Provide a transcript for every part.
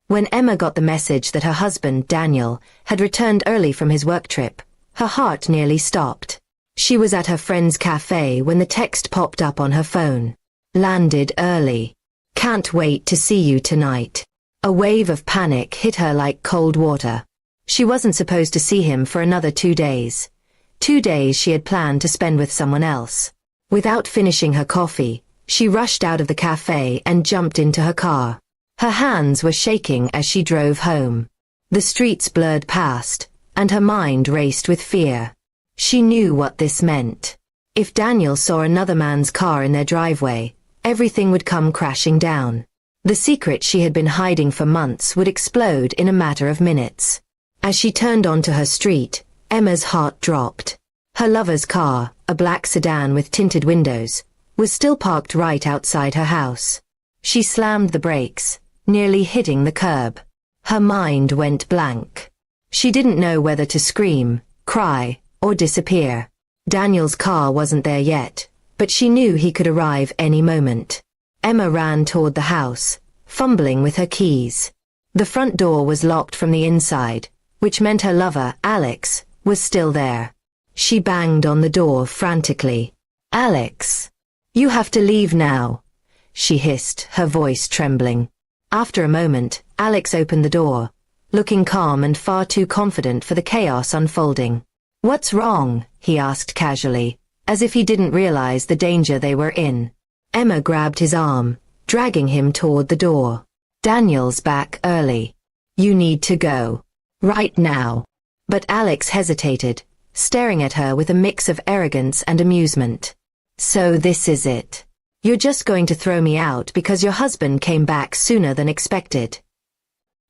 When Emma got the message that her husband, Daniel, had returned early from his work trip, her heart nearly stopped. She was at her friend's cafe when the text popped up on her phone. Landed early. Can't wait to see you tonight. A wave of panic hit her like cold water. She wasn't supposed to see him for another 2 days. 2 days she had planned to spend with someone else. Without finishing her coffee, she rushed out of the cafe and jumped into her car. Her hands were shaking as she drove home. The streets blurred past, and her mind raced with fear. She knew what this meant. If Daniel saw another man's car in their driveway, everything would come crashing down. The secret she had been hiding for months would explode in a matter of minutes. As she turned onto her street, Emma's heart dropped. Her lover's car, a black sedan with tinted windows, was still parked right outside her house. She slammed the brakes, nearly hitting the curb. Her mind went blank. She didn't know whether to scream, cry, or disappear. Daniel's car wasn't there yet, but she knew he could arrive any moment. Emma ran toward the house, fumbling with her keys. The front door was locked from the inside, which meant her lover, Alex, was still there. She banged on the door frantically. "Alex! You have to leave now," she hissed, her voice trembling. After a moment, Alex opened the door, looking calm and far too confident for the chaos unfolding. "What's wrong?" he asked casually, as if he didn't realize the danger they were in. Emma grabbed his arm, dragging him toward the door. "Daniel's back early. You need to go. Right now." But Alex hesitated, staring at her with a mix of arrogance and amusement. "So this is it. You're just going to throw me out because your husband came back sooner than expected."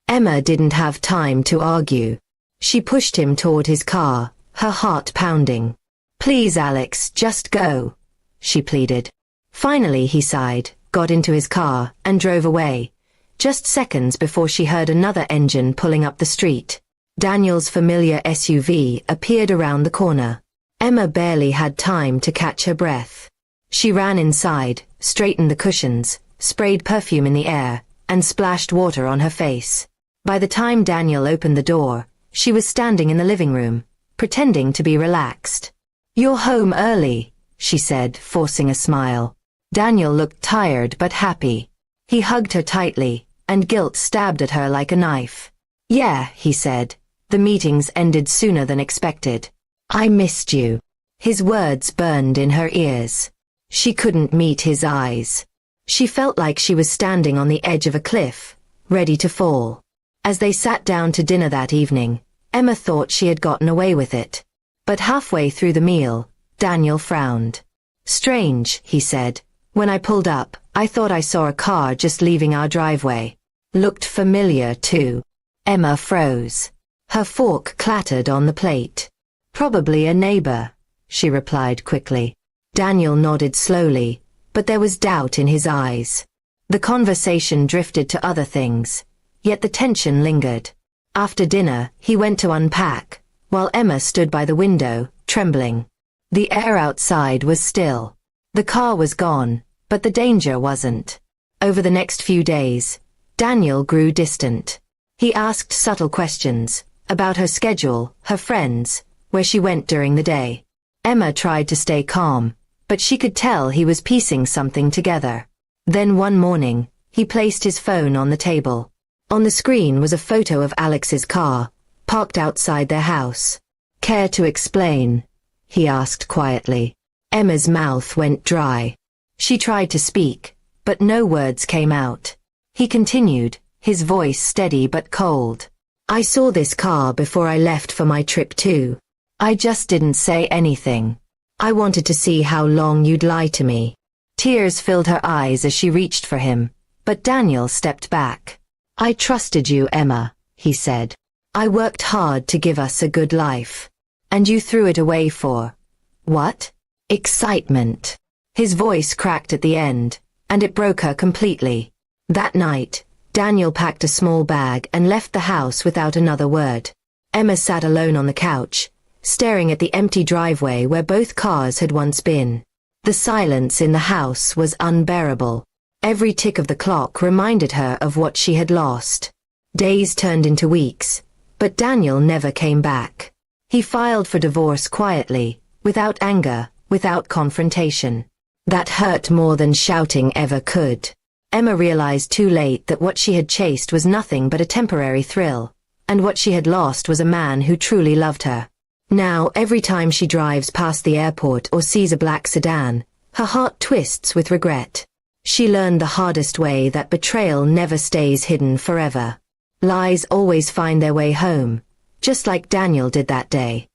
Emma didn't have time to argue. She pushed him toward his car, her heart pounding. "Please, Alex, just go," she pleaded. Finally he sighed, got into his car, and drove away, just seconds before she heard another engine pulling up the street. Daniel's familiar SUV appeared around the corner. Emma barely had time to catch her breath. She ran inside, straightened the cushions, sprayed perfume in the air, and splashed water on her face. By the time Daniel opened the door, she was standing in the living room, pretending to be relaxed. "You're home early," she said, forcing a smile. Daniel looked tired but happy. He hugged her tightly, and guilt stabbed at her like a knife. "Yeah," he said. "The meetings ended sooner than expected. I missed you." His words burned in her ears. She couldn't meet his eyes. She felt like she was standing on the edge of a cliff, ready to fall. As they sat down to dinner that evening, Emma thought she had gotten away with it. But halfway through the meal, Daniel frowned. "Strange," he said. "When I pulled up, I thought I saw a car just leaving our driveway. Looked familiar, too." Emma froze. Her fork clattered on the plate. "Probably a neighbor," she replied quickly. Daniel nodded slowly, but there was doubt in his eyes. The conversation drifted to other things, yet the tension lingered. After dinner, he went to unpack, while Emma stood by the window, trembling. The air outside was still. The car was gone, but the danger wasn't. Over the next few days, Daniel grew distant. He asked subtle questions, about her schedule, her friends, where she went during the day. Emma tried to stay calm, but she could tell he was piecing something together. Then one morning, he placed his phone on the table. On the screen was a photo of Alex's car, parked outside their house. "Care to explain?" he asked quietly. Emma's mouth went dry. She tried to speak, but no words came out. He continued, his voice steady but cold. "I saw this car before I left for my trip too. I just didn't say anything. I wanted to see how long you'd lie to me." Tears filled her eyes as she reached for him, but Daniel stepped back. "I trusted you, Emma," he said. "I worked hard to give us a good life. And you threw it away for, what? Excitement." His voice cracked at the end, and it broke her completely. That night, Daniel packed a small bag and left the house without another word. Emma sat alone on the couch, staring at the empty driveway where both cars had once been. The silence in the house was unbearable. Every tick of the clock reminded her of what she had lost. Days turned into weeks, but Daniel never came back. He filed for divorce quietly, without anger, without confrontation. That hurt more than shouting ever could. Emma realized too late that what she had chased was nothing but a temporary thrill, and what she had lost was a man who truly loved her. Now, every time she drives past the airport or sees a black sedan, her heart twists with regret. She learned the hardest way that betrayal never stays hidden forever. Lies always find their way home, just like Daniel did that day.